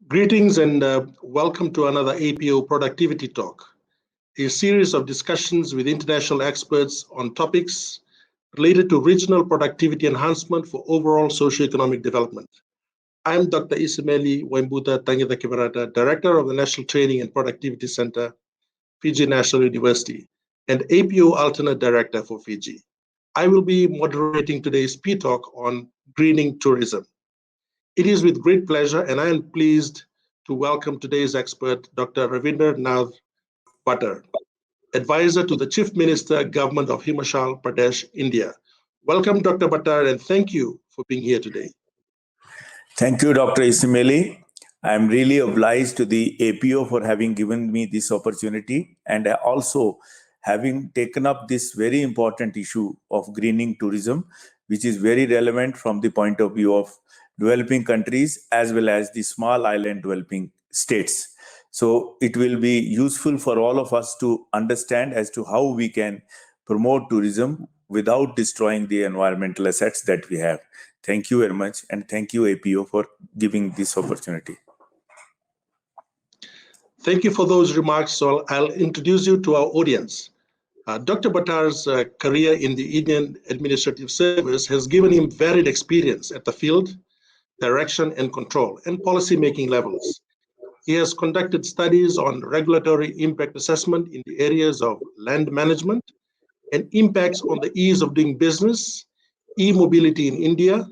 Greetings and welcome to another APO Productivity Talk, a series of discussions with international experts on topics related to regional productivity enhancement for overall socioeconomic development. I'm Dr. Isimeli Waibuta Tagicakiverata, Director of the National Training and Productivity Center, Fiji National University, and APO Alternate Director for Fiji. I will be moderating today's P-Talk on greening tourism. It is with great pleasure, and I am pleased to welcome today's expert, Dr. Ravinder Nath Batta, Advisor to the Chief Minister, Government of Himachal Pradesh, India. Welcome, Dr. Batta, and thank you for being here today. Thank you, Dr. Isimeli. I'm really obliged to the APO for having given me this opportunity and also having taken up this very important issue of greening tourism, which is very relevant from the point of view of developing countries as well as the small island developing states. So it will be useful for all of us to understand as to how we can promote tourism without destroying the environmental assets that we have. Thank you very much, and thank you, APO, for giving this opportunity. Thank you for those remarks. So I'll introduce you to our audience. Dr. Batta's career in the Indian Administrative Service has given him varied experience at the field, direction and control, and policy-making levels. He has conducted studies on regulatory impact assessment in the areas of land management and impacts on the ease of doing business, e-mobility in India,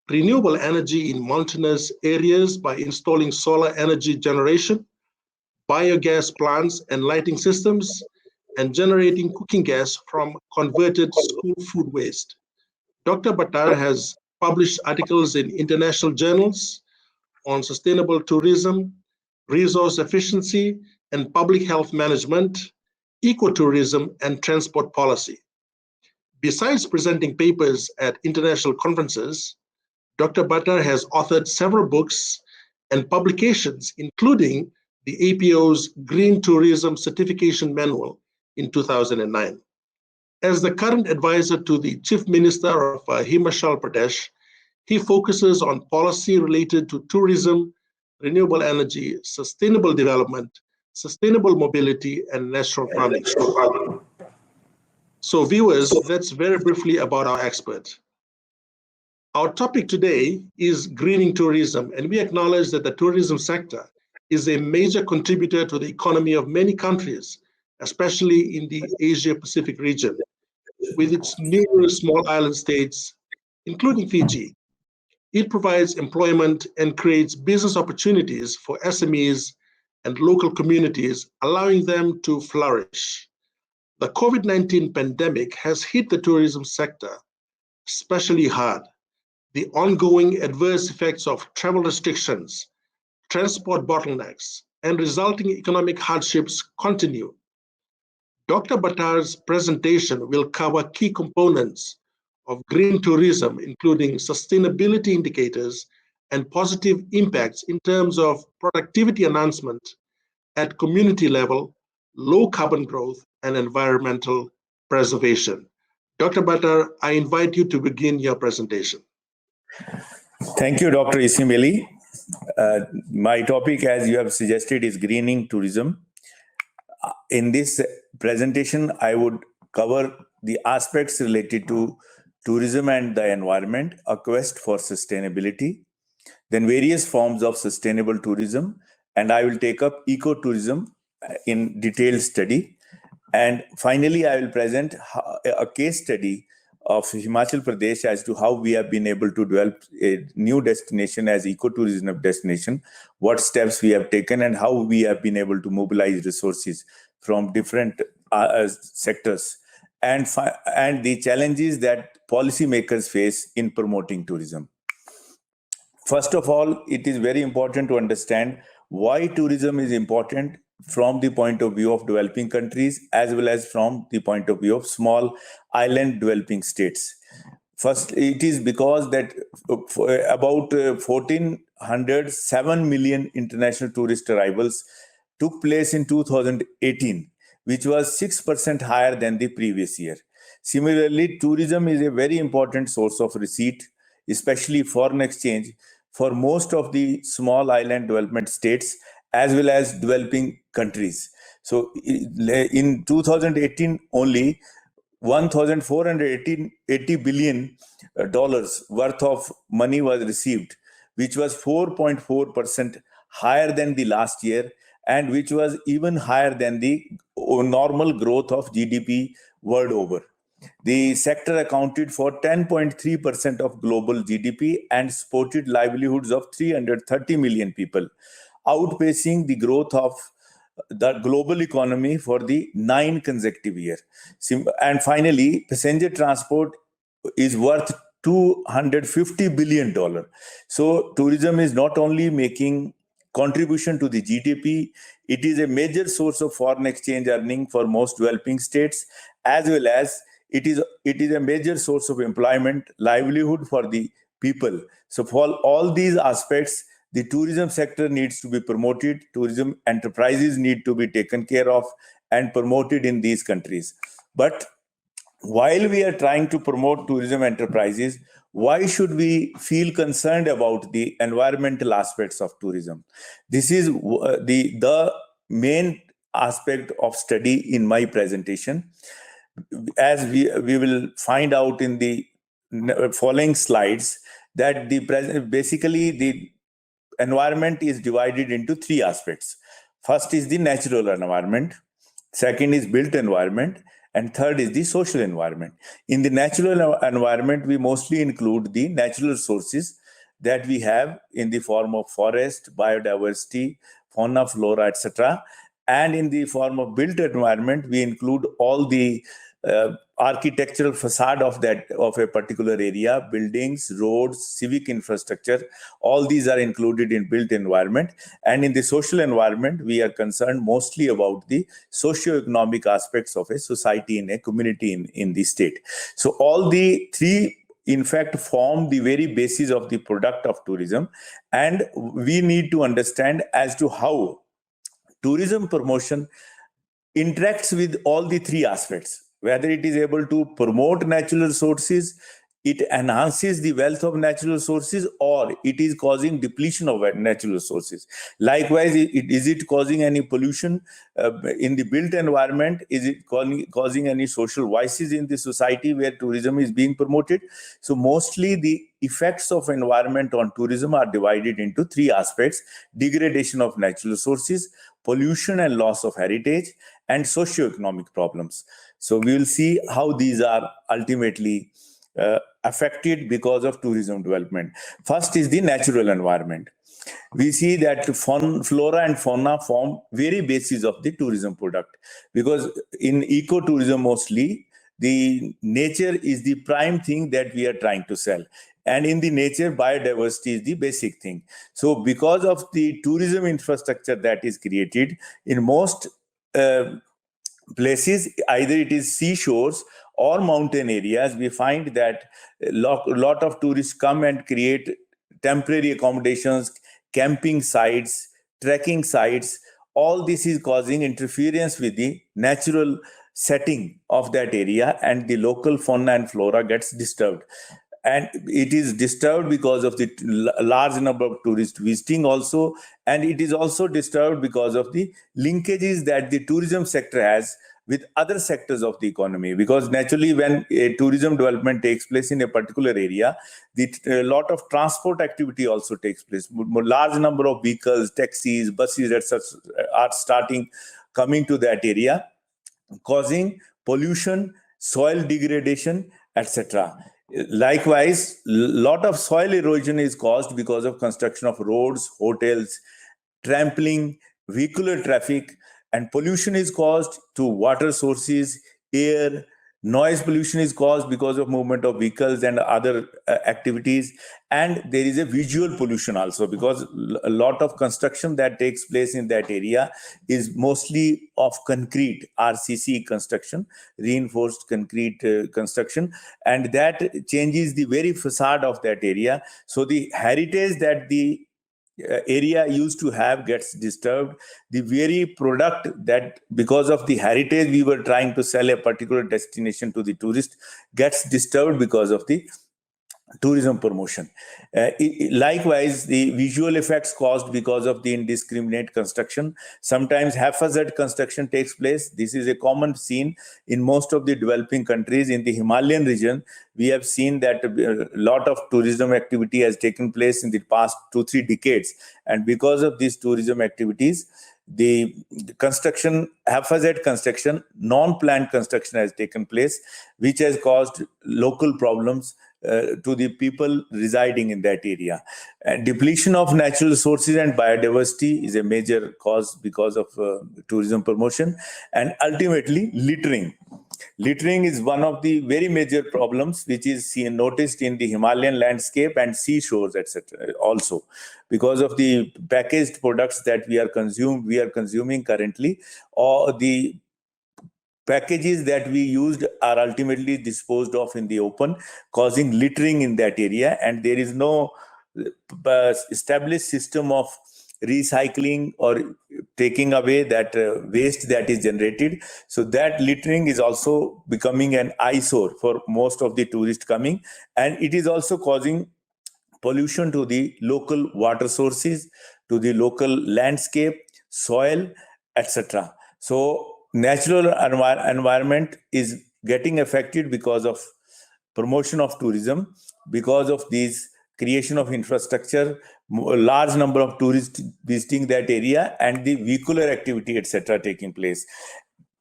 renewable energy in mountainous areas by installing solar energy generation, biogas plants and lighting systems, and generating cooking gas from converted school food waste. Dr. Batta has published articles in international journals on sustainable tourism, resource efficiency, and public health management, ecotourism, and transport policy. Besides presenting papers at international conferences, Dr. Batta has authored several books and publications, including the APO's Green Tourism Certification Manual in 2009. As the current advisor to the Chief Minister of Himachal Pradesh, he focuses on policy related to tourism, renewable energy, sustainable development, sustainable mobility, and natural farming. So viewers, that's very briefly about our expert. Our topic today is greening tourism, and we acknowledge that the tourism sector is a major contributor to the economy of many countries, especially in the Asia-Pacific region, with its numerous small island states, including Fiji. It provides employment and creates business opportunities for SMEs and local communities, allowing them to flourish. The COVID-19 pandemic has hit the tourism sector especially hard. The ongoing adverse effects of travel restrictions, transport bottlenecks, and resulting economic hardships continue. Dr. Batta's presentation will cover key components of green tourism, including sustainability indicators and positive impacts in terms of productivity enhancement at community level, low carbon growth, and environmental preservation. Dr. Batta, I invite you to begin your presentation. Thank you, Dr. Isimeli. My topic, as you have suggested, is greening tourism. In this presentation, I would cover the aspects related to tourism and the environment, a quest for sustainability, then various forms of sustainable tourism, and I will take up ecotourism in detailed study. And finally, I will present a case study of Himachal Pradesh as to how we have been able to develop a new destination as ecotourism destination, what steps we have taken, and how we have been able to mobilize resources from different sectors, and the challenges that policymakers face in promoting tourism. First of all, it is very important to understand why tourism is important from the point of view of developing countries as well as from the point of view of small island developing states. First, it is because that about 1,407 million international tourist arrivals took place in 2018, which was 6% higher than the previous year. Similarly, tourism is a very important source of receipt, especially foreign exchange, for most of the small island development states as well as developing countries. So in 2018 only, $1,480 billion worth of money was received, which was 4.4% higher than the last year, and which was even higher than the normal growth of GDP world over. The sector accounted for 10.3% of global GDP and supported livelihoods of 330 million people, outpacing the growth of the global economy for the 9 consecutive years. And finally, passenger transport is worth $250 billion. So tourism is not only making contribution to the GDP, it is a major source of foreign exchange earning for most developing states, as well as it is a major source of employment, livelihood for the people. So for all these aspects, the tourism sector needs to be promoted. Tourism enterprises need to be taken care of and promoted in these countries. But while we are trying to promote tourism enterprises, why should we feel concerned about the environmental aspects of tourism? This is the main aspect of study in my presentation. As we will find out in the following slides, that basically the environment is divided into 3 aspects. First is the natural environment, second is built environment, and third is the social environment. In the natural environment, we mostly include the natural resources that we have in the form of forest, biodiversity, fauna, flora, etc. And in the form of built environment, we include all the architectural facade of a particular area, buildings, roads, civic infrastructure. All these are included in built environment. And in the social environment, we are concerned mostly about the socio-economic aspects of a society and a community in the state. So all the 3 in fact form the very basis of the product of tourism, and we need to understand as to how tourism promotion interacts with all the 3 aspects. Whether it is able to promote natural resources, it enhances the wealth of natural resources, or it is causing depletion of natural resources. Likewise, is it causing any pollution in the built environment? Is it causing any social vices in the society where tourism is being promoted? So mostly the effects of environment on tourism are divided into 3 aspects: degradation of natural resources, pollution and loss of heritage, and socio-economic problems. So we will see how these are ultimately affected because of tourism development. First is the natural environment. We see that flora and fauna form very basis of the tourism product, because in ecotourism mostly the nature is the prime thing that we are trying to sell. And in the nature, biodiversity is the basic thing. So because of the tourism infrastructure that is created in most places, either it is seashores or mountain areas, we find that a lot of tourists come and create temporary accommodations, camping sites, trekking sites. All this is causing interference with the natural setting of that area, and the local fauna and flora gets disturbed. And it is disturbed because of the large number of tourists visiting also, and it is also disturbed because of the linkages that the tourism sector has with other sectors of the economy. Because naturally, when a tourism development takes place in a particular area, a lot of transport activity also takes place. Large number of vehicles, taxis, buses, etc., are coming to that area, causing pollution, soil degradation, etc. Likewise, lot of soil erosion is caused because of construction of roads, hotels, trampling, vehicular traffic, and pollution is caused to water sources, air. Noise pollution is caused because of movement of vehicles and other activities. And there is a visual pollution also, because a lot of construction that takes place in that area is mostly of concrete, RCC construction, reinforced concrete construction, and that changes the very facade of that area. So the heritage that the area used to have gets disturbed. The very product that, because of the heritage we were trying to sell a particular destination to the tourist, gets disturbed because of the tourism promotion. Likewise, the visual effects caused because of the indiscriminate construction. Sometimes haphazard construction takes place. This is a common scene in most of the developing countries. In the Himalayan region, we have seen that a lot of tourism activity has taken place in the past 2-3 decades. And because of these tourism activities, the construction, haphazard construction, non-planned construction has taken place, which has caused local problems to the people residing in that area. And depletion of natural resources and biodiversity is a major cause because of tourism promotion. And ultimately, littering. Littering is one of the very major problems which is noticed in the Himalayan landscape and seashores, etc. Also, because of the packaged products that we are consuming currently, or the packages that we used are ultimately disposed of in the open, causing littering in that area, and there is no established system of recycling or taking away that waste that is generated. So that littering is also becoming an eyesore for most of the tourists coming, and it is also causing pollution to the local water sources, to the local landscape, soil, etc. So natural environment is getting affected because of promotion of tourism, because of these creation of infrastructure, a large number of tourists visiting that area, and the vehicular activity, etc., taking place.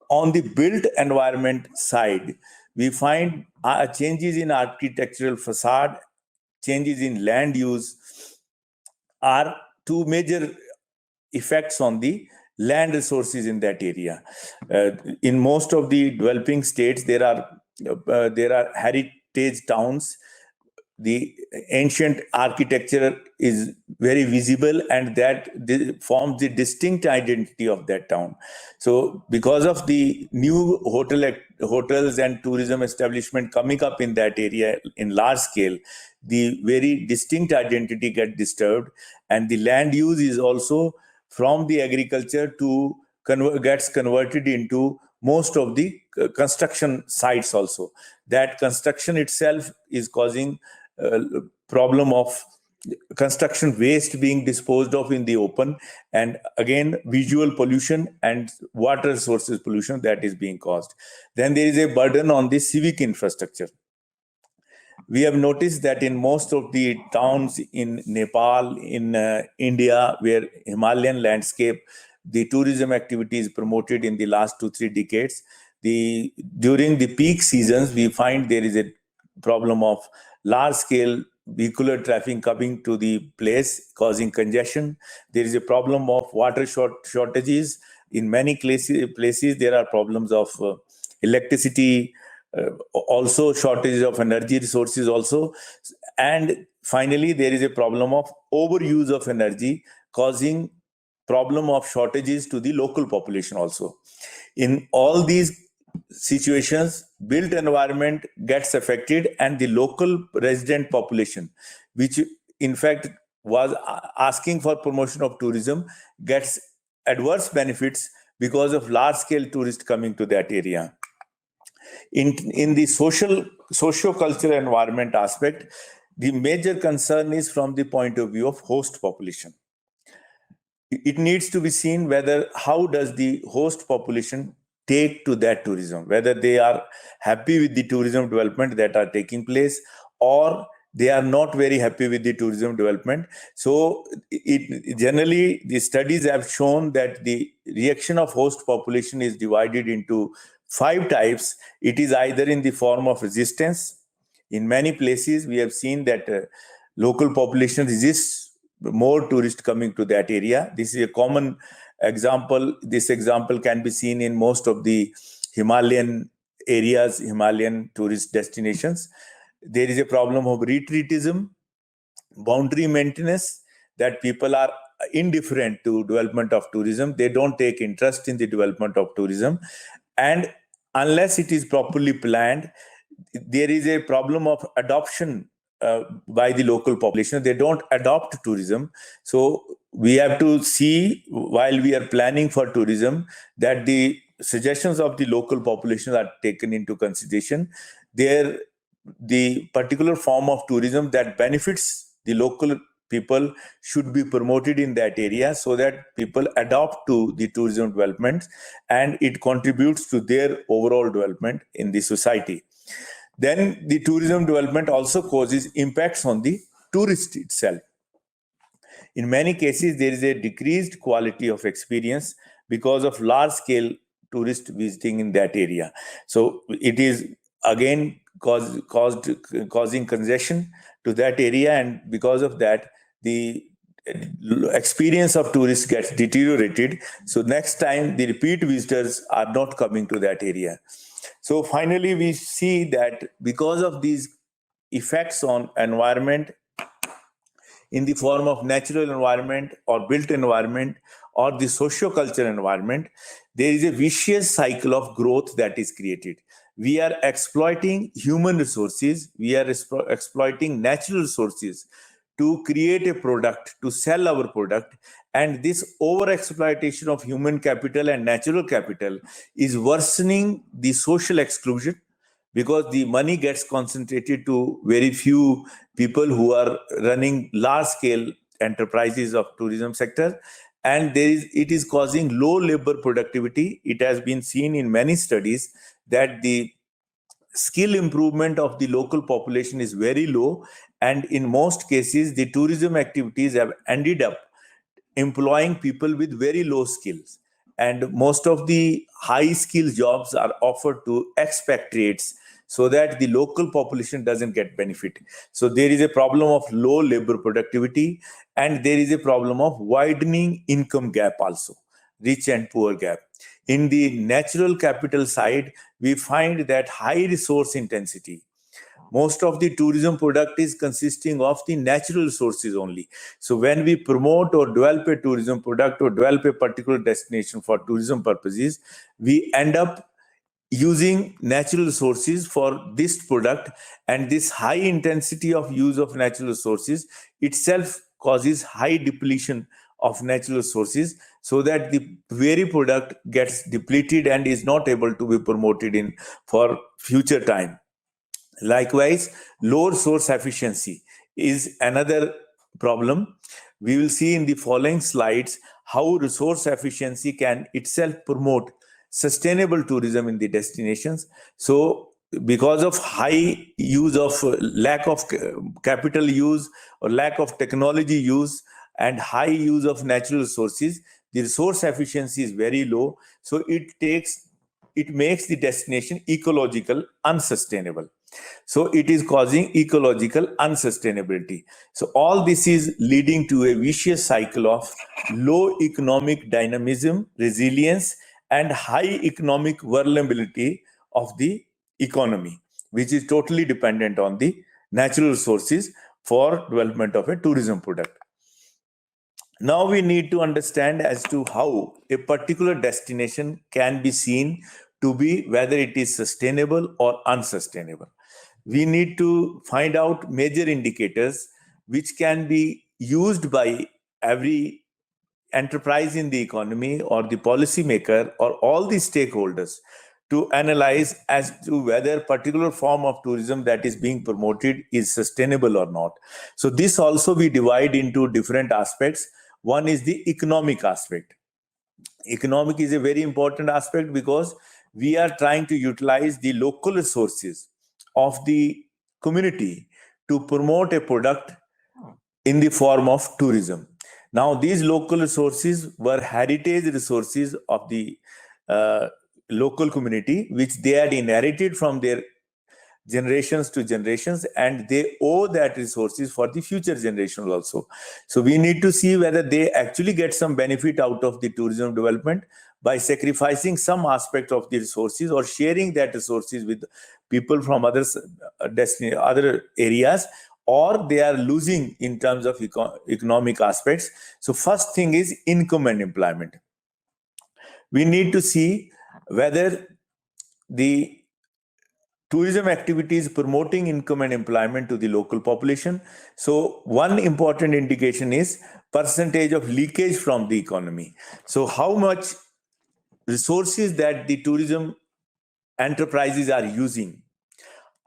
On the built environment side, we find changes in architectural facade, changes in land use are two major effects on the land resources in that area. In most of the developing states, there are heritage towns. The ancient architecture is very visible, and that forms the distinct identity of that town. So because of the new hotels and tourism establishment coming up in that area in large scale, the very distinct identity gets disturbed, and the land use is also from the agriculture to gets converted into most of the construction sites also. That construction itself is causing problem of construction waste being disposed of in the open, and again visual pollution and water resources pollution that is being caused. Then there is a burden on the civic infrastructure. We have noticed that in most of the towns in Nepal, in India, where Himalayan landscape, the tourism activity is promoted in the last 2-3 decades. During the peak seasons, we find there is a problem of large-scale vehicular traffic coming to the place, causing congestion. There is a problem of water shortages. In many places, there are problems of electricity, also shortage of energy resources also. And finally, there is a problem of overuse of energy, causing problem of shortages to the local population also. In all these situations, built environment gets affected, and the local resident population, which in fact was asking for promotion of tourism, gets adverse benefits because of large scale tourists coming to that area. In the socio-cultural environment aspect, the major concern is from the point of view of host population. It needs to be seen whether how does the host population take to that tourism, whether they are happy with the tourism development that are taking place, or they are not very happy with the tourism development. So generally, the studies have shown that the reaction of host population is divided into 5 types. It is either in the form of resistance. In many places, we have seen that local population resists more tourists coming to that area. This is a common example. This example can be seen in most of the Himalayan areas, Himalayan tourist destinations. There is a problem of retreatism, boundary maintenance, that people are indifferent to development of tourism. They don't take interest in the development of tourism. And unless it is properly planned, there is a problem of adoption by the local population. They don't adopt tourism. So we have to see, while we are planning for tourism, that the suggestions of the local population are taken into consideration. Their the particular form of tourism that benefits the local people should be promoted in that area so that people adopt to the tourism development and it contributes to their overall development in the society. Then the tourism development also causes impacts on the tourist itself. In many cases, there is a decreased quality of experience because of large-scale tourist visiting in that area. So it is again causing congestion to that area, and because of that, the experience of tourists gets deteriorated. So next time, the repeat visitors are not coming to that area. So finally, we see that because of these effects on environment in the form of natural environment or built environment or the socio-cultural environment, there is a vicious cycle of growth that is created. We are exploiting human resources, we are exploiting natural resources to create a product, to sell our product. And this over-exploitation of human capital and natural capital is worsening the social exclusion, because the money gets concentrated to very few people who are running large-scale enterprises of tourism sector, and it is causing low labor productivity. It has been seen in many studies that the skill improvement of the local population is very low, and in most cases, the tourism activities have ended up employing people with very low skills. And most of the high skill jobs are offered to expatriates so that the local population doesn't get benefit. So there is a problem of low labor productivity, and there is a problem of widening income gap also, rich and poor gap. In the natural capital side, we find that high resource intensity. Most of the tourism product is consisting of the natural resources only. So when we promote or develop a tourism product or develop a particular destination for tourism purposes, we end up using natural resources for this product, and this high intensity of use of natural resources itself causes high depletion of natural resources, so that the very product gets depleted and is not able to be promoted in for future time. Likewise, low resource efficiency is another problem. We will see in the following slides how resource efficiency can itself promote sustainable tourism in the destinations. So, because of high use of lack of capital use or lack of technology use and high use of natural resources, the resource efficiency is very low. So it makes the destination ecological unsustainable. So it is causing ecological unsustainability. So all this is leading to a vicious cycle of low economic dynamism, resilience, and high economic vulnerability of the economy, which is totally dependent on the natural resources for development of a tourism product. Now we need to understand as to how a particular destination can be seen to be whether it is sustainable or unsustainable. We need to find out major indicators which can be used by every enterprise in the economy or the policymaker or all the stakeholders to analyze as to whether particular form of tourism that is being promoted is sustainable or not. So this also we divide into different aspects. One is the economic aspect. Economic is a very important aspect because we are trying to utilize the local resources of the community to promote a product in the form of tourism. Now, these local resources were heritage resources of the local community, which they had inherited from their generations to generations, and they owe that resources for the future generations also. So we need to see whether they actually get some benefit out of the tourism development by sacrificing some aspect of the resources or sharing that resources with people from other areas, or they are losing in terms of economic aspects. So first thing is income and employment. We need to see whether the tourism activities promoting income and employment to the local population. So one important indication is percentage of leakage from the economy. So how much resources that the tourism enterprises are using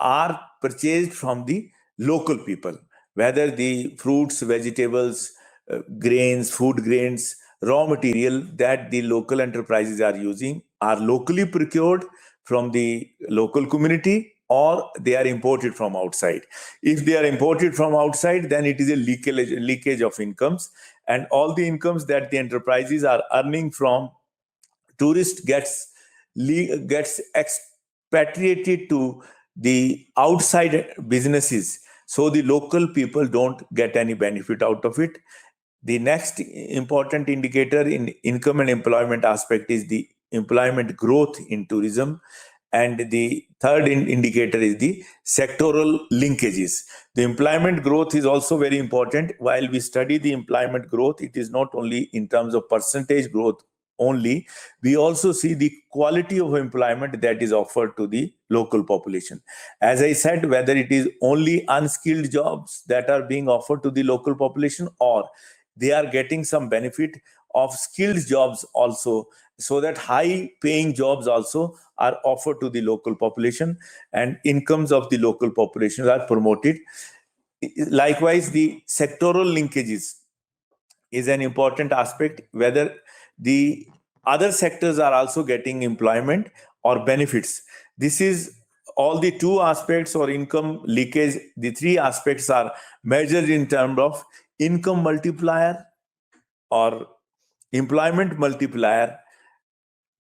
are purchased from the local people, whether the fruits, vegetables, grains, food grains, raw material that the local enterprises are using are locally procured from the local community, or they are imported from outside. If they are imported from outside, then it is a leakage of incomes, and all the incomes that the enterprises are earning from tourist gets expatriated to the outside businesses, so the local people don't get any benefit out of it. The next important indicator in income and employment aspect is the employment growth in tourism. And the third indicator is the sectoral linkages. The employment growth is also very important. While we study the employment growth, it is not only in terms of percentage growth only, we also see the quality of employment that is offered to the local population. As I said, whether it is only unskilled jobs that are being offered to the local population, or they are getting some benefit of skilled jobs also, so that high paying jobs also are offered to the local population and incomes of the local population are promoted. Likewise, the sectoral linkages is an important aspect, whether the other sectors are also getting employment or benefits. This is all the two aspects, or income leakage. The three aspects are measured in terms of income multiplier or employment multiplier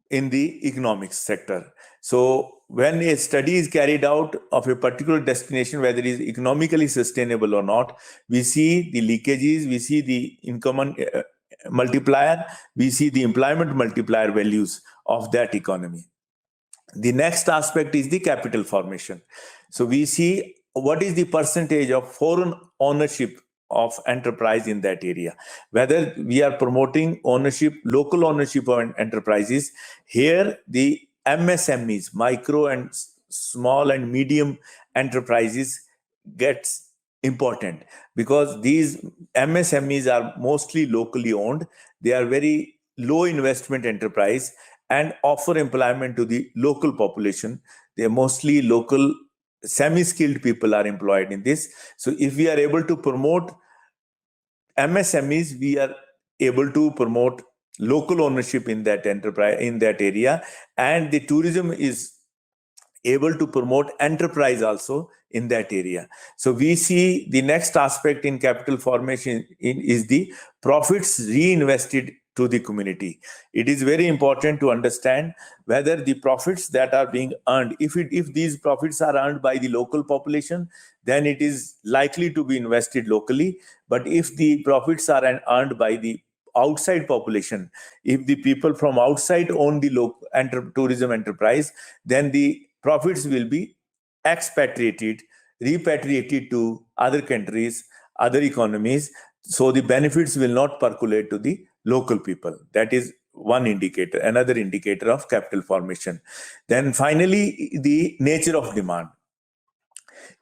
in the economics sector. So when a study is carried out of a particular destination, whether it is economically sustainable or not, we see the leakages, we see the income multiplier, we see the employment multiplier values of that economy. The next aspect is the capital formation. So we see what is the percentage of foreign ownership of enterprise in that area, whether we are promoting ownership, local ownership of enterprises. Here the MSMEs, micro and small and medium enterprises, gets important, because these MSMEs are mostly locally owned. They are very low investment enterprise and offer employment to the local population. They are mostly local, semi-skilled people are employed in this. So if we are able to promote MSMEs, we are able to promote local ownership in that enterprise, in that area, and the tourism is able to promote enterprise also in that area. So we see the next aspect in capital formation is the profits reinvested to the community. It is very important to understand whether the profits that are being earned, if these profits are earned by the local population, then it is likely to be invested locally. But if the profits are earned by the outside population, if the people from outside own the local tourism enterprise, then the profits will be expatriated, repatriated to other countries, other economies. So the benefits will not percolate to the local people. That is one indicator, another indicator of capital formation. Then finally, the nature of demand.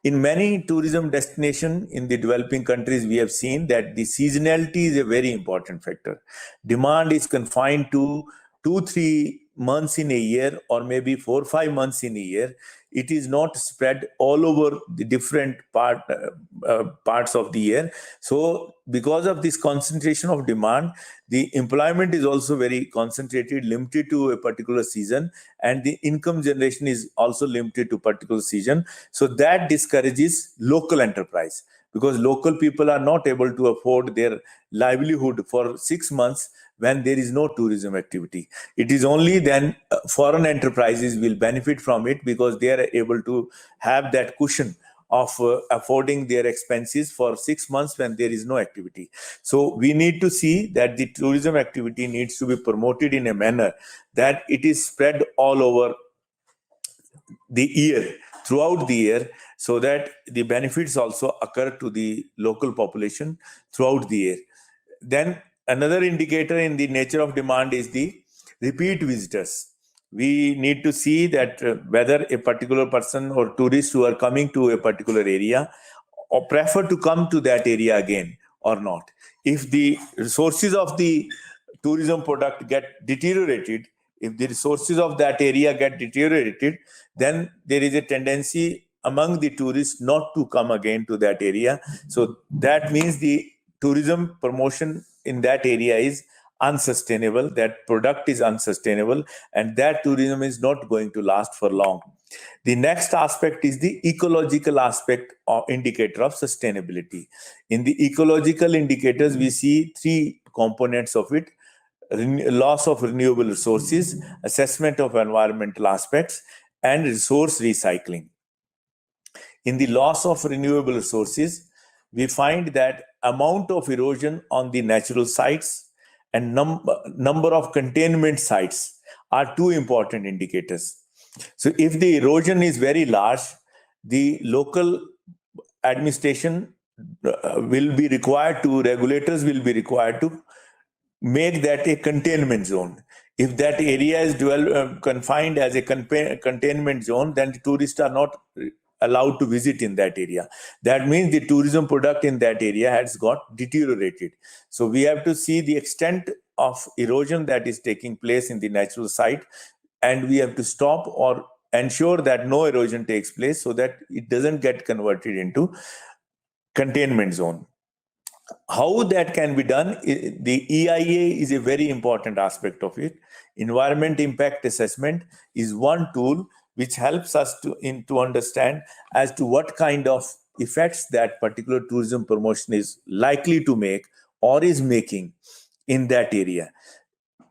In many tourism destinations in the developing countries, we have seen that the seasonality is a very important factor. Demand is confined to 2-3 months in a year, or maybe 4-5 months in a year. It is not spread all over the different parts of the year. So because of this concentration of demand, the employment is also very concentrated, limited to a particular season, and the income generation is also limited to particular season. So that discourages local enterprise, because local people are not able to afford their livelihood for 6 months when there is no tourism activity. It is only then foreign enterprises will benefit from it, because they are able to have that cushion of affording their expenses for 6 months when there is no activity. So we need to see that the tourism activity needs to be promoted in a manner that it is spread all over the year, throughout the year, so that the benefits also occur to the local population throughout the year. Then another indicator in the nature of demand is the repeat visitors. We need to see that whether a particular person or tourists who are coming to a particular area or prefer to come to that area again or not. If the resources of the tourism product get deteriorated, if the resources of that area get deteriorated, then there is a tendency among the tourists not to come again to that area. So that means the tourism promotion in that area is unsustainable, that product is unsustainable, and that tourism is not going to last for long. The next aspect is the ecological aspect or indicator of sustainability. In the ecological indicators, we see three components of it: loss of renewable resources, assessment of environmental aspects, and resource recycling. In the loss of renewable resources, we find that amount of erosion on the natural sites and number of containment sites are two important indicators. So if the erosion is very large, the local administration regulators will be required to make that a containment zone. If that area is confined as a containment zone, then the tourists are not allowed to visit in that area. That means the tourism product in that area has got deteriorated. So we have to see the extent of erosion that is taking place in the natural site, and we have to stop or ensure that no erosion takes place so that it doesn't get converted into containment zone. How that can be done, the EIA is a very important aspect of it. Environment impact assessment is one tool which helps us to understand as to what kind of effects that particular tourism promotion is likely to make or is making in that area.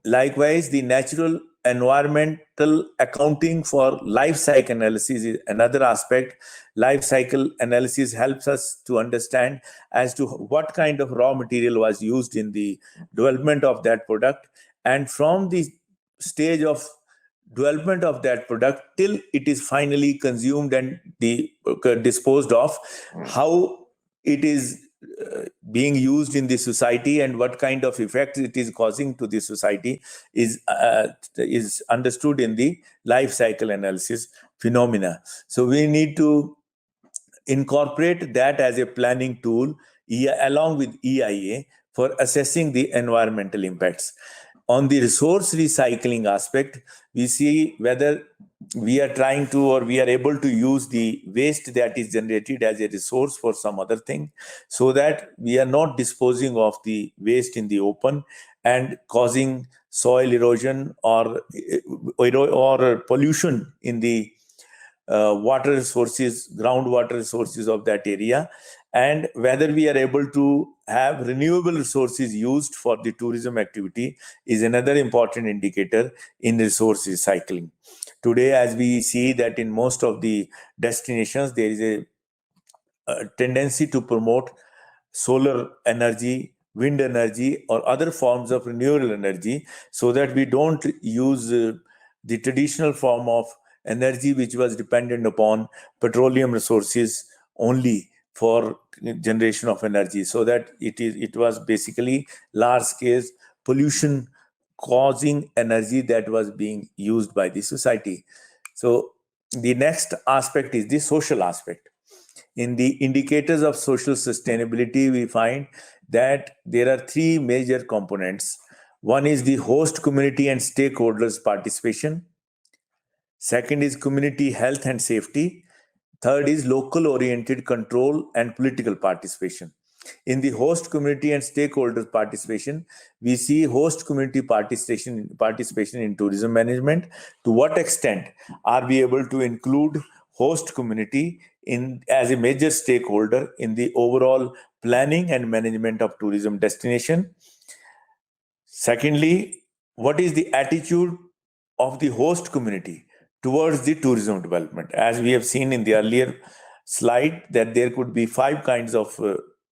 Likewise, the natural environmental accounting for life cycle analysis is another aspect. Life cycle analysis helps us to understand as to what kind of raw material was used in the development of that product, and from the stage of development of that product till it is finally consumed and disposed of, how it is being used in the society and what kind of effects it is causing to the society is understood in the life cycle analysis phenomena. So we need to incorporate that as a planning tool along with EIA for assessing the environmental impacts. On the resource recycling aspect, we see whether we are trying to or we are able to use the waste that is generated as a resource for some other thing, so that we are not disposing of the waste in the open and causing soil erosion or pollution in the water resources, groundwater resources of that area, and whether we are able to have renewable resources used for the tourism activity is another important indicator in resource recycling. Today, as we see that in most of the destinations, there is a tendency to promote solar energy, wind energy, or other forms of renewable energy, so that we don't use the traditional form of energy which was dependent upon petroleum resources only for generation of energy, so that it was basically large scale pollution causing energy that was being used by the society. So the next aspect is the social aspect. In the indicators of social sustainability, we find that there are three major components. One is the host community and stakeholders participation. Second is community health and safety. Third is local oriented control and political participation. In the host community and stakeholders participation, we see host community participation in tourism management. To what extent are we able to include host community as a major stakeholder in the overall planning and management of tourism destination? Secondly, what is the attitude of the host community towards the tourism development? As we have seen in the earlier slide, that there could be 5 kinds of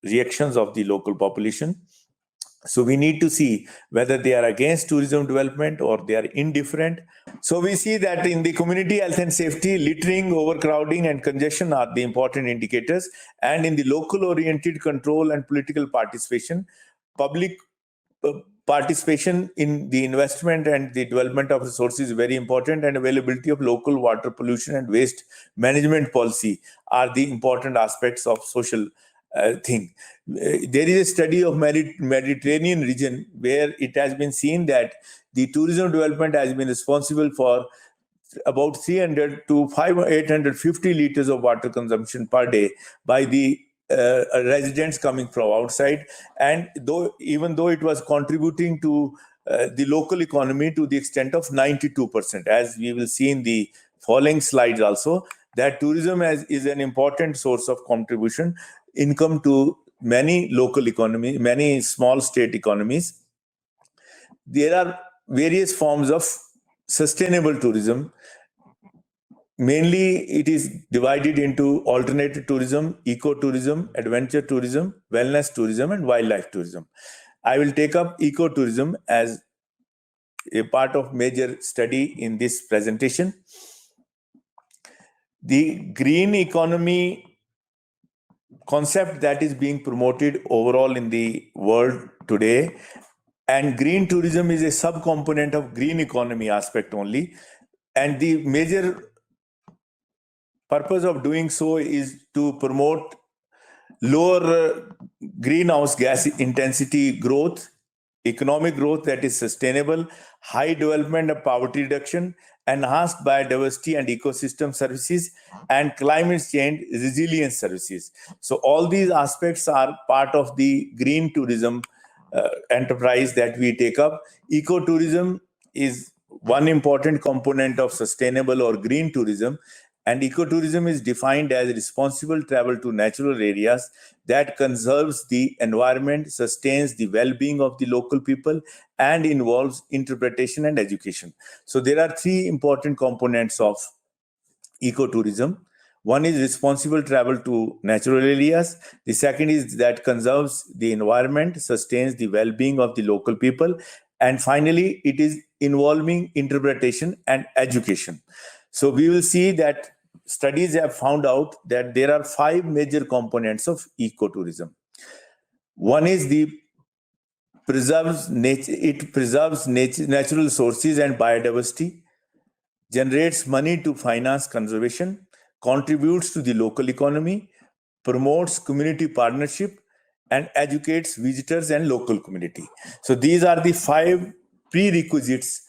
reactions of the local population. So we need to see whether they are against tourism development or they are indifferent. So we see that in the community health and safety, littering, overcrowding, and congestion are the important indicators. And in the local oriented control and political participation, public participation in the investment and the development of resources is very important, and availability of local water, pollution, and waste management policy are the important aspects of social thing. There is a study of Mediterranean region where it has been seen that the tourism development has been responsible for about 300 to 850 liters of water consumption per day by the residents coming from outside. And even though it was contributing to the local economy to the extent of 92%, as we will see in the following slides also, that tourism is an important source of contribution, income to many local economies, many small state economies. There are various forms of sustainable tourism. Mainly, it is divided into alternative tourism, ecotourism, adventure tourism, wellness tourism, and wildlife tourism. I will take up ecotourism as a part of major study in this presentation. The green economy concept that is being promoted overall in the world today, and green tourism is a subcomponent of green economy aspect only. And the major purpose of doing so is to promote lower greenhouse gas intensity growth, economic growth that is sustainable, high development of poverty reduction, enhanced biodiversity and ecosystem services, and climate change resilience services. So all these aspects are part of the green tourism enterprise that we take up. Ecotourism is one important component of sustainable or green tourism. And ecotourism is defined as responsible travel to natural areas that conserves the environment, sustains the well-being of the local people, and involves interpretation and education. So there are three important components of ecotourism. One is responsible travel to natural areas. The second is that conserves the environment, sustains the well-being of the local people. And finally, it is involving interpretation and education. So we will see that studies have found out that there are 5 major components of ecotourism. One is it preserves natural sources and biodiversity, generates money to finance conservation, contributes to the local economy, promotes community partnership, and educates visitors and local community. So these are the 5 prerequisites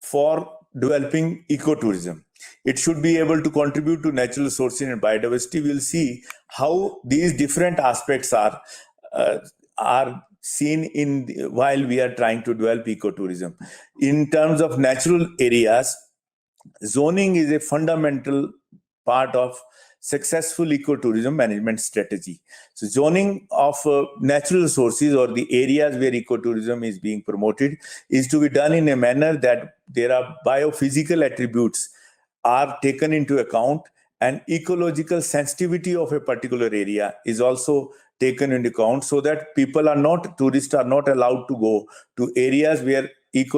for developing ecotourism. It should be able to contribute to natural sources and biodiversity. We'll see how these different aspects are seen while we are trying to develop ecotourism. In terms of natural areas, zoning is a fundamental part of successful ecotourism management strategy. So zoning of natural sources or the areas where ecotourism is being promoted is to be done in a manner that there are biophysical attributes are taken into account, and ecological sensitivity of a particular area is also taken into account, so that tourists are not allowed to go to areas where which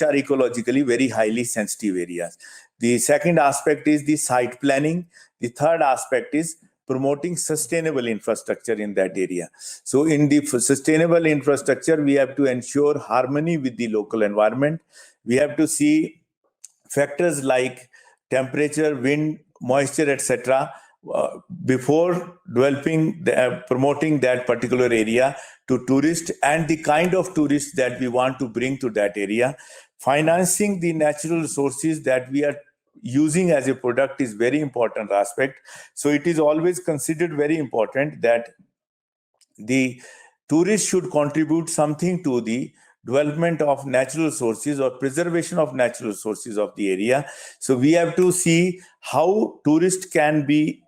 are ecologically very highly sensitive areas. The second aspect is the site planning. The third aspect is promoting sustainable infrastructure in that area. So in the sustainable infrastructure, we have to ensure harmony with the local environment. We have to see factors like temperature, wind, moisture, etc. Before promoting that particular area to tourists and the kind of tourists that we want to bring to that area. Financing the natural resources that we are using as a product is very important aspect. So it is always considered very important that the tourists should contribute something to the development of natural sources or preservation of natural sources of the area. So we have to see how tourists can be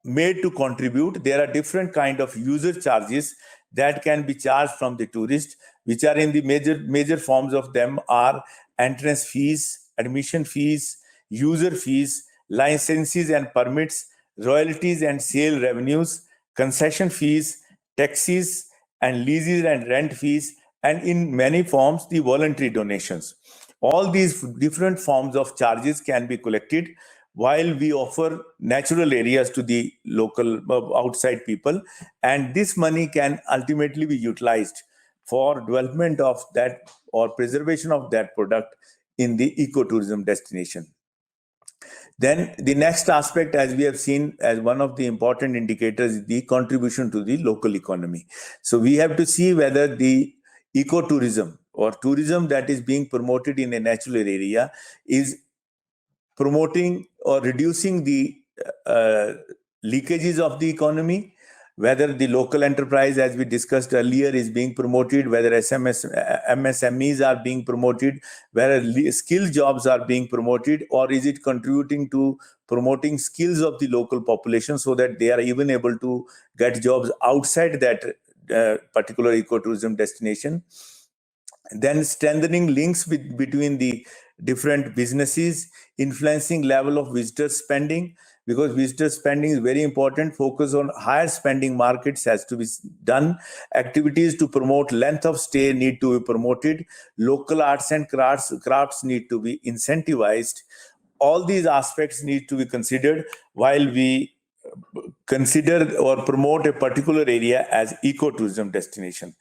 made to contribute. There are different kind of user charges that can be charged from the tourist, which are in the major forms of them are entrance fees, admission fees, user fees, licenses and permits, royalties and sale revenues, concession fees, taxes and leases and rent fees, and in many forms, the voluntary donations. All these different forms of charges can be collected while we offer natural areas to the local outside people. And this money can ultimately be utilized for development of that or preservation of that product in the ecotourism destination. Then the next aspect, as we have seen as one of the important indicators, is the contribution to the local economy. So we have to see whether the ecotourism or tourism that is being promoted in a natural area is promoting or reducing the leakages of the economy, whether the local enterprise, as we discussed earlier, is being promoted, whether MSMEs are being promoted, whether skill jobs are being promoted, or is it contributing to promoting skills of the local population so that they are even able to get jobs outside that particular ecotourism destination. Then strengthening links between the different businesses, influencing level of visitor spending, because visitor spending is very important. Focus on higher spending markets has to be done. Activities to promote length of stay need to be promoted. Local arts and crafts need to be incentivized. All these aspects need to be considered while we consider or promote a particular area as ecotourism destination.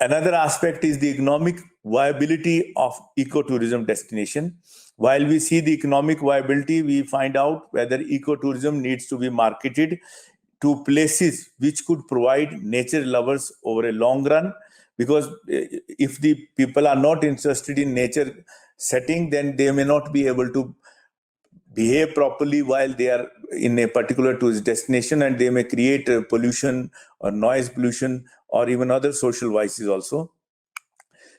Another aspect is the economic viability of ecotourism destination. While we see the economic viability, we find out whether ecotourism needs to be marketed to places which could provide nature lovers over a long run. Because if the people are not interested in nature setting, then they may not be able to behave properly while they are in a particular tourist destination, and they may create pollution or noise pollution or even other social vices also.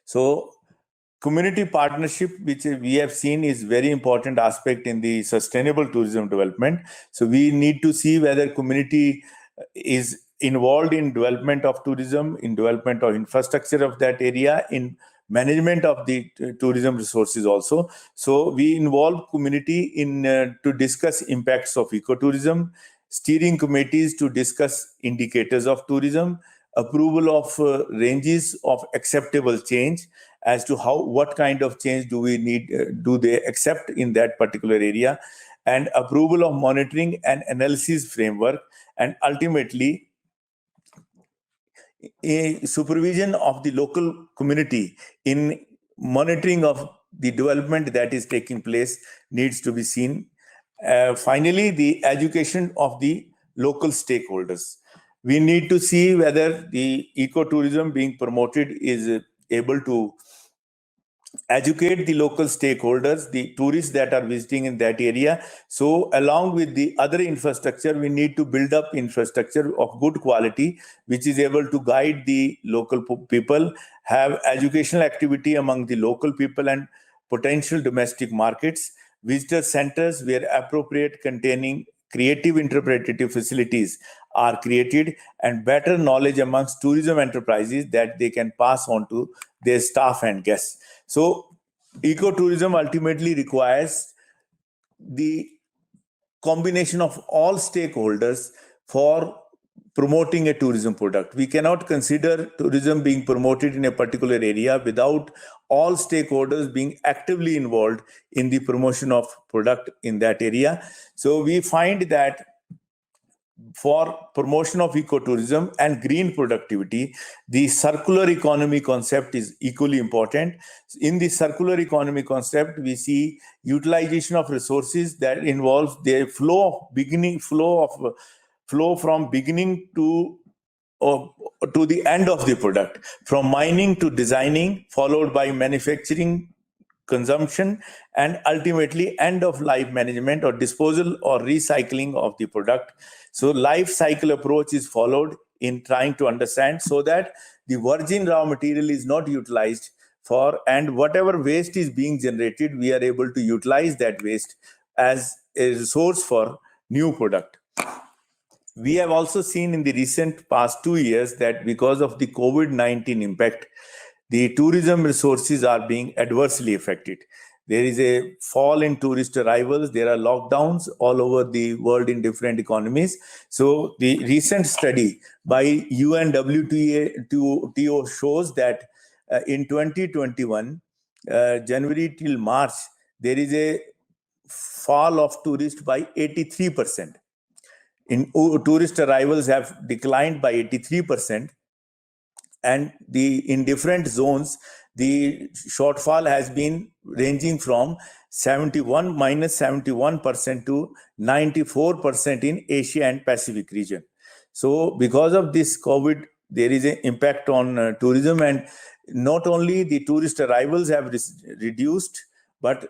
So community partnership, which we have seen, is very important aspect in the sustainable tourism development. So we need to see whether community is involved in development of tourism, in development of infrastructure of that area, in management of the tourism resources also. So we involve community in to discuss impacts of ecotourism, steering committees to discuss indicators of tourism, approval of ranges of acceptable change as to what kind of change do we need, do they accept in that particular area, and approval of monitoring and analysis framework, and ultimately a supervision of the local community in monitoring of the development that is taking place needs to be seen. Finally, the education of the local stakeholders. We need to see whether the ecotourism being promoted is able to educate the local stakeholders, the tourists that are visiting in that area. So along with the other infrastructure, we need to build up infrastructure of good quality, which is able to guide the local people, have educational activity among the local people and potential domestic markets, visitor centers where appropriate containing creative interpretative facilities are created, and better knowledge amongst tourism enterprises that they can pass on to their staff and guests. So ecotourism ultimately requires the combination of all stakeholders for promoting a tourism product. We cannot consider tourism being promoted in a particular area without all stakeholders being actively involved in the promotion of product in that area. So we find that for promotion of ecotourism and green productivity, the circular economy concept is equally important. In the circular economy concept, we see utilization of resources that involves the flow from beginning to the end of the product, from mining to designing, followed by manufacturing, consumption, and ultimately end of life management or disposal or recycling of the product. So life cycle approach is followed in trying to understand so that the virgin raw material is not utilized for, and whatever waste is being generated, we are able to utilize that waste as a resource for new product. We have also seen in the recent past 2 years that because of the COVID-19 impact, the tourism resources are being adversely affected. There is a fall in tourist arrivals. There are lockdowns all over the world in different economies. So the recent study by UNWTO shows that in 2021, January till March, there is a fall of tourists by 83%. Tourist arrivals have declined by 83%. And in different zones, the shortfall has been ranging from minus 71% to 94% in Asia and Pacific region. So because of this COVID there is an impact on tourism, and not only the tourist arrivals have reduced, but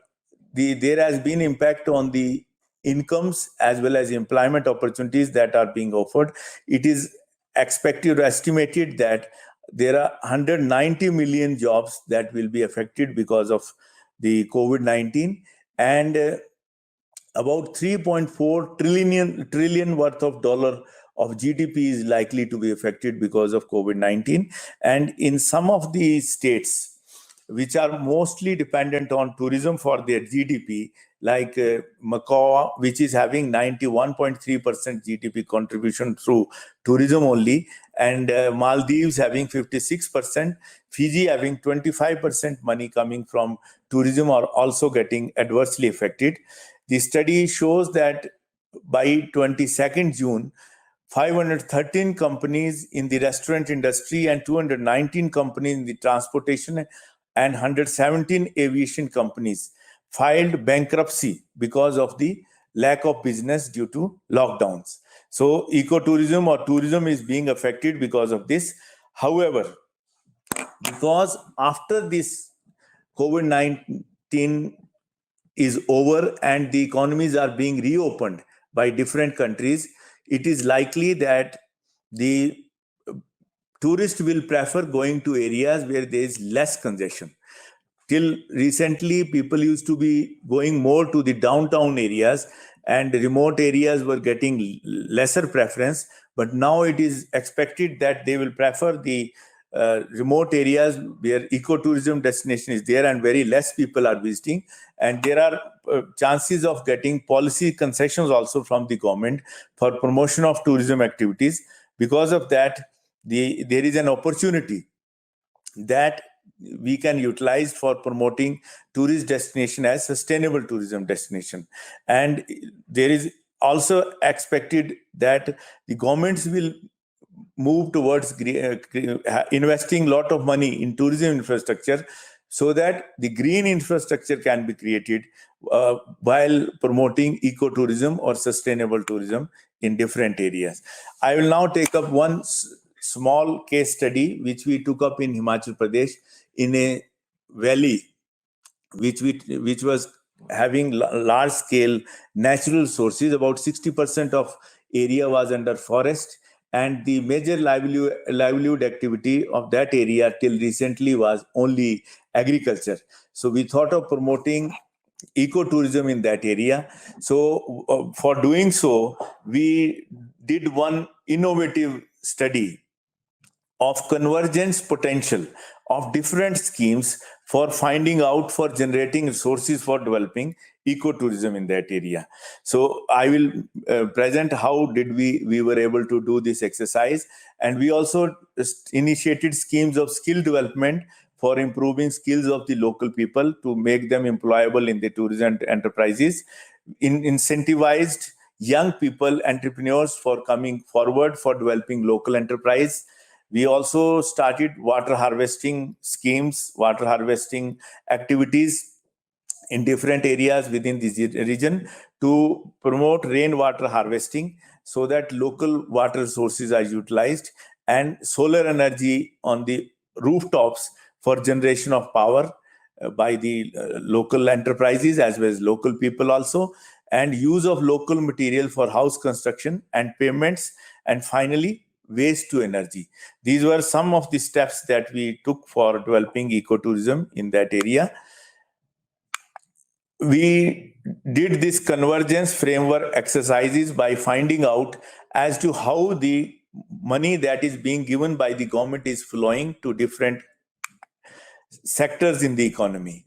there has been impact on the incomes as well as employment opportunities that are being offered. It is expected or estimated that there are 190 million jobs that will be affected because of the COVID-19, and about 3.4 trillion worth of dollar of GDP is likely to be affected because of COVID-19. And in some of the states which are mostly dependent on tourism for their GDP, like Macau, which is having 91.3% GDP contribution through tourism only, and Maldives having 56%, Fiji having 25% money coming from tourism, are also getting adversely affected. The study shows that by 22nd June, 513 companies in the restaurant industry and 219 companies in the transportation and 117 aviation companies filed bankruptcy because of the lack of business due to lockdowns. So ecotourism or tourism is being affected because of this. However, because after this COVID-19 is over and the economies are being reopened by different countries, it is likely that the tourist will prefer going to areas where there is less congestion. Till recently, people used to be going more to the downtown areas, and remote areas were getting lesser preference. But now it is expected that they will prefer the remote areas where ecotourism destination is there and very less people are visiting. And there are chances of getting policy concessions also from the government for promotion of tourism activities. Because of that, there is an opportunity that we can utilize for promoting tourist destination as sustainable tourism destination. And there is also expected that the governments will move towards investing a lot of money in tourism infrastructure so that the green infrastructure can be created while promoting ecotourism or sustainable tourism in different areas. I will now take up one small case study which we took up in Himachal Pradesh, in a valley which was having large scale natural sources. About 60% of area was under forest, and the major livelihood activity of that area till recently was only agriculture. So we thought of promoting ecotourism in that area. So for doing so, we did one innovative study of convergence potential of different schemes for finding out, for generating resources for developing ecotourism in that area. So I will present how did we were able to do this exercise. And we also initiated schemes of skill development for improving skills of the local people to make them employable in the tourism enterprises, incentivized young people, entrepreneurs, for coming forward for developing local enterprise. We also started water harvesting schemes, water harvesting activities in different areas within this region to promote rainwater harvesting so that local water sources are utilized, and solar energy on the rooftops for generation of power by the local enterprises as well as local people also, and use of local material for house construction and payments, and finally waste to energy. These were some of the steps that we took for developing ecotourism in that area. We did this convergence framework exercises by finding out as to how the money that is being given by the government is flowing to different sectors in the economy.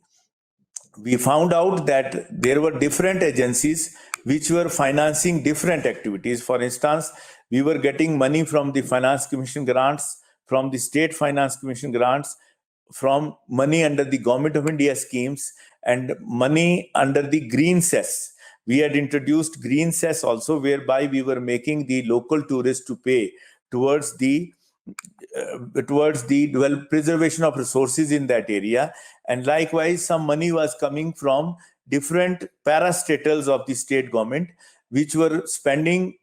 We found out that there were different agencies which were financing different activities. For instance, we were getting money from the Finance Commission grants, from the State Finance Commission grants, from money under the Government of India schemes, and money under the Green Cess. We had introduced Green Cess also, whereby we were making the local tourists to pay towards the preservation of resources in that area. And likewise, some money was coming from different parastatals of the state government, which were spending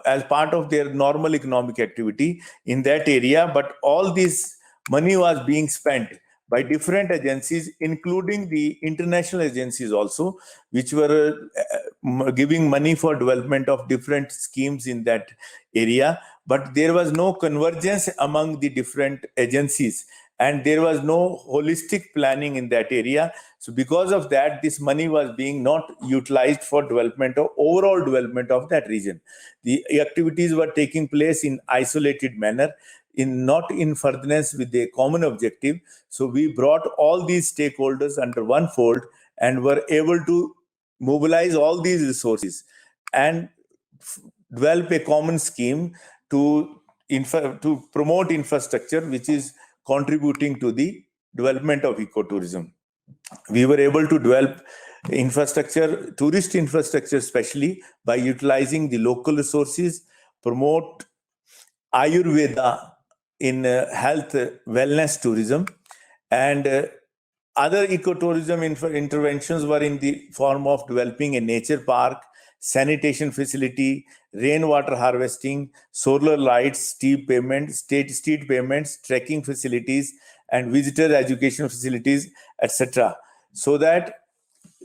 as part of their normal economic activity in that area. But all this money was being spent by different agencies, including the international agencies also, which were giving money for development of different schemes in that area. But there was no convergence among the different agencies, and there was no holistic planning in that area. So because of that, this money was being not utilized for development or overall development of that region. The activities were taking place in isolated manner, not in furtherance with a common objective. So we brought all these stakeholders under one fold and were able to mobilize all these resources and develop a common scheme to promote infrastructure which is contributing to the development of ecotourism. We were able to develop infrastructure, tourist infrastructure especially, by utilizing the local resources, promote Ayurveda in health wellness tourism, and other ecotourism interventions were in the form of developing a nature park, sanitation facility, rainwater harvesting, solar lights, street payments, trekking facilities, and visitor education facilities, etc. So that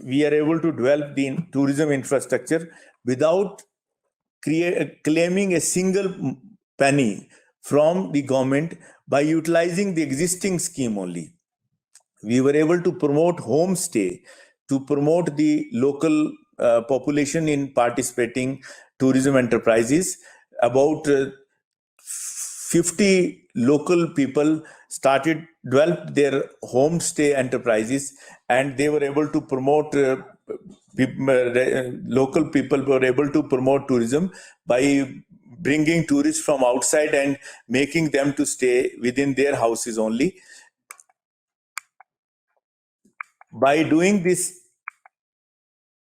we are able to develop the tourism infrastructure without claiming a single penny from the government, by utilizing the existing scheme only. We were able to promote homestay, to promote the local population in participating tourism enterprises. About 50 local people developed their homestay enterprises, and they were able to promote local people were able to promote tourism by bringing tourists from outside and making them to stay within their houses only. By doing this,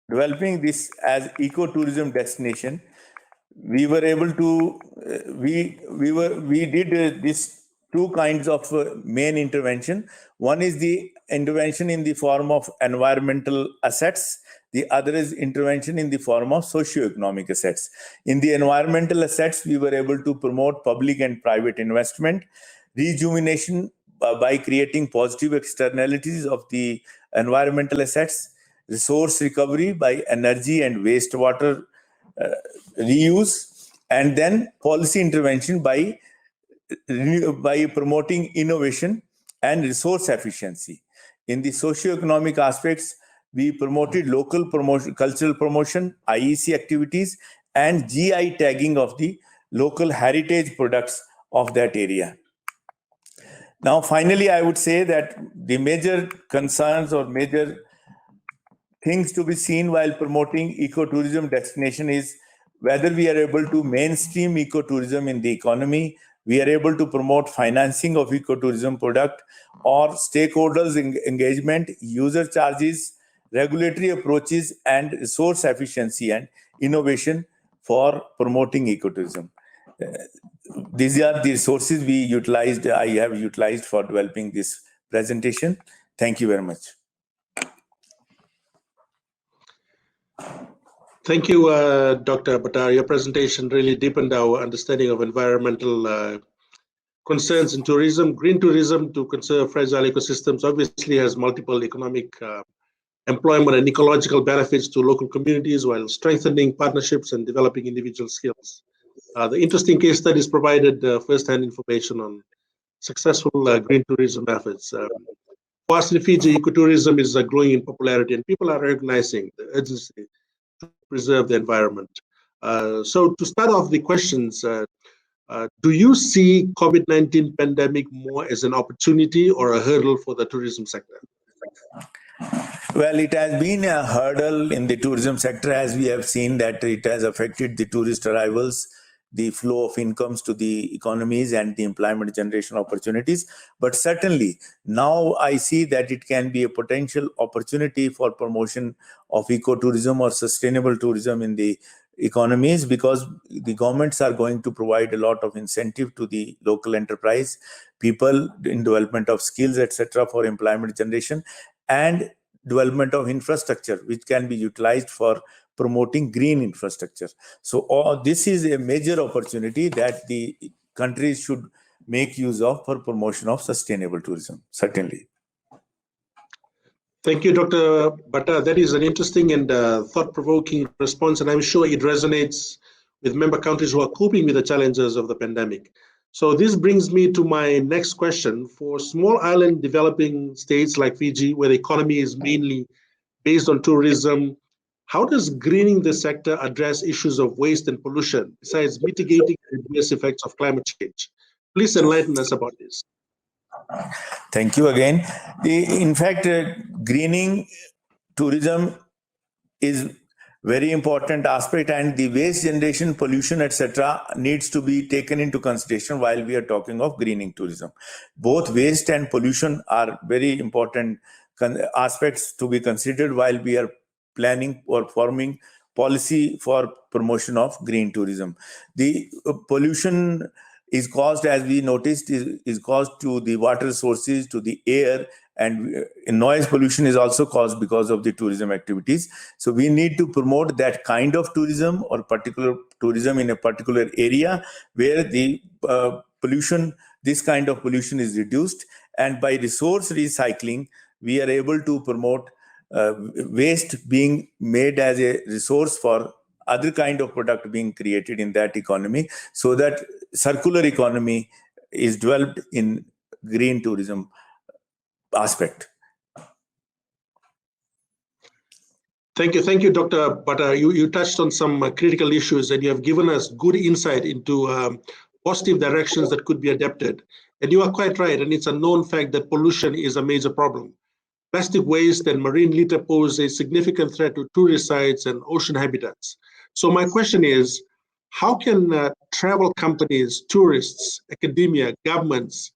developing this as ecotourism destination, we were able to we did this two kinds of main intervention. One is the intervention in the form of environmental assets. The other is intervention in the form of socio-economic assets. In the environmental assets, we were able to promote public and private investment, rejuvenation by creating positive externalities of the environmental assets, resource recovery by energy and wastewater reuse, and then policy intervention by promoting innovation and resource efficiency. In the socio-economic aspects, we promoted local promotion, cultural promotion, IEC activities, and GI tagging of the local heritage products of that area. Now, finally, I would say that the major concerns or major things to be seen while promoting ecotourism destination is whether we are able to mainstream ecotourism in the economy, we are able to promote financing of ecotourism product, or stakeholders engagement, user charges, regulatory approaches, and resource efficiency and innovation for promoting ecotourism. These are the resources I have utilized for developing this presentation. Thank you very much. Thank you, Dr. Batta. Your presentation really deepened our understanding of environmental concerns in tourism. Green tourism to conserve fragile ecosystems obviously has multiple economic, employment and ecological benefits to local communities, while strengthening partnerships and developing individual skills. The interesting case studies provided first-hand information on successful green tourism efforts. For us in Fiji, ecotourism is growing in popularity, and people are recognizing the urgency to preserve the environment. So to start off the questions, do you see COVID-19 pandemic more as an opportunity or a hurdle for the tourism sector? Well, it has been a hurdle in the tourism sector, as we have seen that it has affected the tourist arrivals, the flow of incomes to the economies, and the employment generation opportunities. But certainly now I see that it can be a potential opportunity for promotion of ecotourism or sustainable tourism in the economies, because the governments are going to provide a lot of incentive to the local enterprise, people in development of skills, etc., for employment generation, and development of infrastructure, which can be utilized for promoting green infrastructure. So this is a major opportunity that the countries should make use of for promotion of sustainable tourism, certainly. Thank you, Dr. Batta. That is an interesting and thought-provoking response, and I'm sure it resonates with member countries who are coping with the challenges of the pandemic. So this brings me to my next question. For small island developing states like Fiji, where the economy is mainly based on tourism, how does greening the sector address issues of waste and pollution, besides mitigating the adverse effects of climate change? Please enlighten us about this. Thank you again. In fact, greening tourism is very important aspect, and the waste generation, pollution, etc. needs to be taken into consideration while we are talking of greening tourism. Both waste and pollution are very important aspects to be considered while we are planning or forming policy for promotion of green tourism. The pollution is caused, as we noticed, is caused to the water sources, to the air, and noise pollution is also caused because of the tourism activities. So we need to promote that kind of tourism or particular tourism in a particular area where the pollution, this kind of pollution is reduced. And by resource recycling, we are able to promote waste being made as a resource for other kind of product being created in that economy, so that circular economy is developed in green tourism aspect. Thank you, Dr. Batta. You touched on some critical issues, and you have given us good insight into positive directions that could be adapted. And you are quite right, and it's a known fact that pollution is a major problem. Plastic waste and marine litter pose a significant threat to tourist sites and ocean habitats. So my question is, how can travel companies, tourists, academia, governments,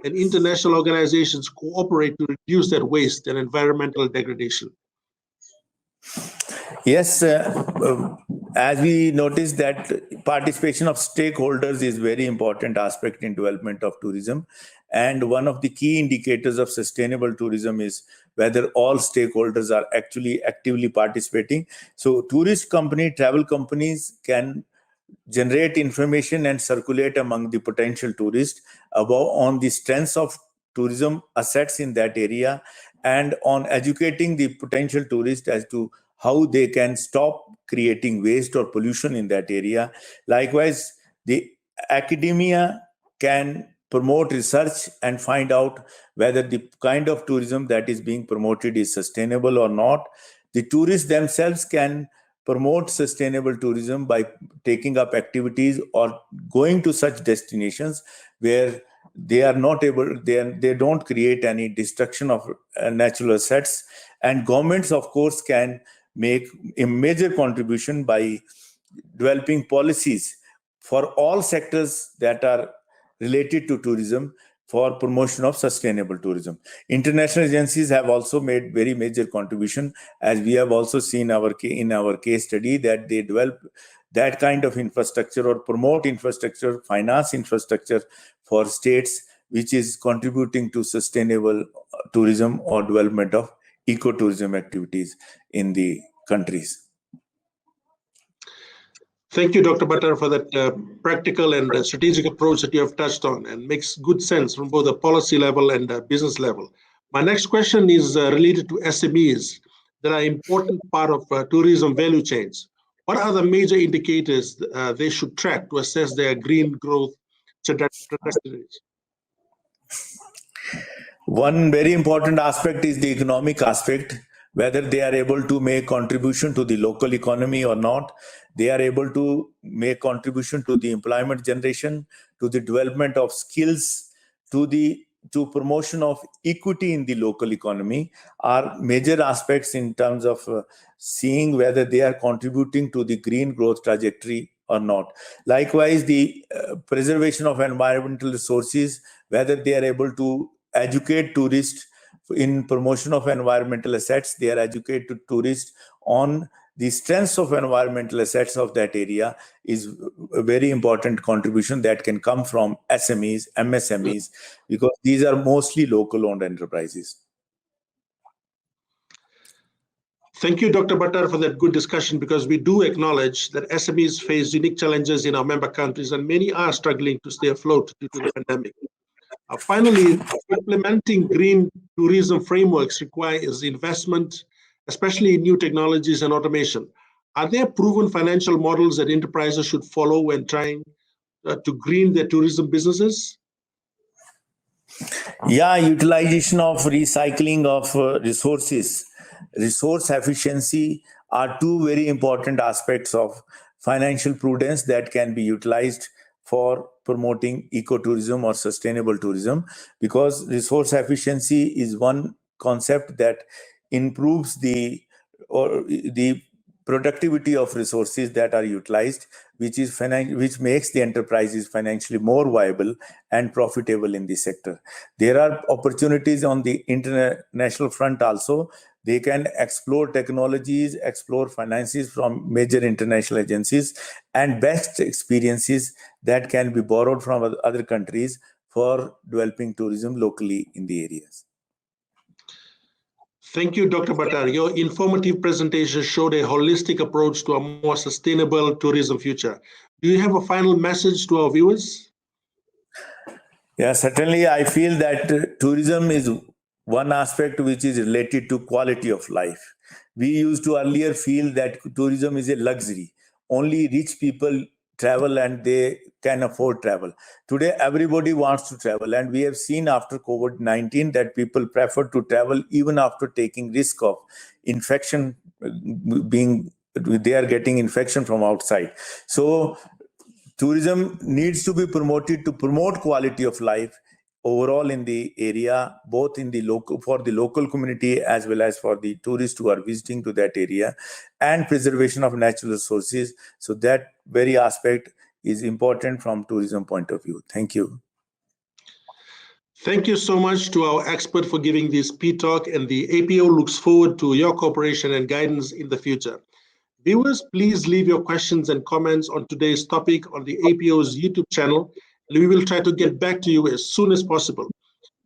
and international organizations cooperate to reduce that waste and environmental degradation? Yes, as we noticed that participation of stakeholders is very important aspect in development of tourism. And one of the key indicators of sustainable tourism is whether all stakeholders are actually actively participating. So tourist company, travel companies can generate information and circulate among the potential tourists on the strengths of tourism assets in that area, and on educating the potential tourists as to how they can stop creating waste or pollution in that area. Likewise, the academia can promote research and find out whether the kind of tourism that is being promoted is sustainable or not. The tourists themselves can promote sustainable tourism by taking up activities or going to such destinations where they are not able, they don't create any destruction of natural assets. And governments, of course, can make a major contribution by developing policies for all sectors that are related to tourism for promotion of sustainable tourism. International agencies have also made very major contribution, as we have also seen in our case study, that they develop that kind of infrastructure or promote infrastructure, finance infrastructure for states, which is contributing to sustainable tourism or development of ecotourism activities in the countries. Thank you, Dr. Batta, for that practical and strategic approach that you have touched on, and makes good sense from both the policy level and business level. My next question is related to SMEs that are an important part of tourism value chains. What are the major indicators they should track to assess their green growth trajectories? One very important aspect is the economic aspect, whether they are able to make contribution to the local economy or not. They are able to make contribution to the employment generation, to the development of skills, to promotion of equity in the local economy, are major aspects in terms of seeing whether they are contributing to the green growth trajectory or not. Likewise, the preservation of environmental resources, whether they are able to educate tourists in promotion of environmental assets, they are educated tourists on the strengths of environmental assets of that area, is a very important contribution that can come from SMEs, MSMEs, because these are mostly local owned enterprises. Thank you, Dr. Bhattar, for that good discussion, because we do acknowledge that SMEs face unique challenges in our member countries, and many are struggling to stay afloat due to the pandemic. Finally, implementing green tourism frameworks requires investment, especially in new technologies and automation. Are there proven financial models that enterprises should follow when trying to green their tourism businesses? Yeah, utilization of recycling of resources, resource efficiency are two very important aspects of financial prudence that can be utilized for promoting ecotourism or sustainable tourism, because resource efficiency is one concept that improves the productivity of resources that are utilized, which makes the enterprises financially more viable and profitable in this sector. There are opportunities on the international front also. They can explore technologies, explore finances from major international agencies, and best experiences that can be borrowed from other countries for developing tourism locally in the areas. Thank you, Dr. Bhattar. Your informative presentation showed a holistic approach to a more sustainable tourism future. Do you have a final message to our viewers? Yeah, certainly. I feel that tourism is one aspect which is related to quality of life. We used to earlier feel that tourism is a luxury. Only rich people travel and they can afford travel. Today, everybody wants to travel. And we have seen after COVID-19 that people prefer to travel even after taking risk of infection they are getting infection from outside. So tourism needs to be promoted to promote quality of life overall in the area, both in the local, for the local community as well as for the tourists who are visiting to that area, and preservation of natural resources. So that very aspect is important from tourism point of view. Thank you. Thank you so much to our expert for giving this P-Talk, and the APO looks forward to your cooperation and guidance in the future. Viewers, please leave your questions and comments on today's topic on the APO's YouTube channel, and we will try to get back to you as soon as possible.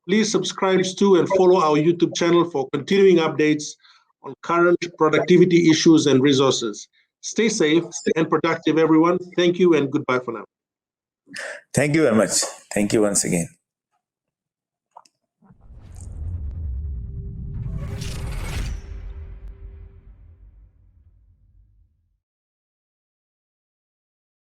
Please subscribe to and follow our YouTube channel for continuing updates on current productivity issues and resources. Stay safe and productive, everyone. Thank you and goodbye for now. Thank you very much. Thank you once again.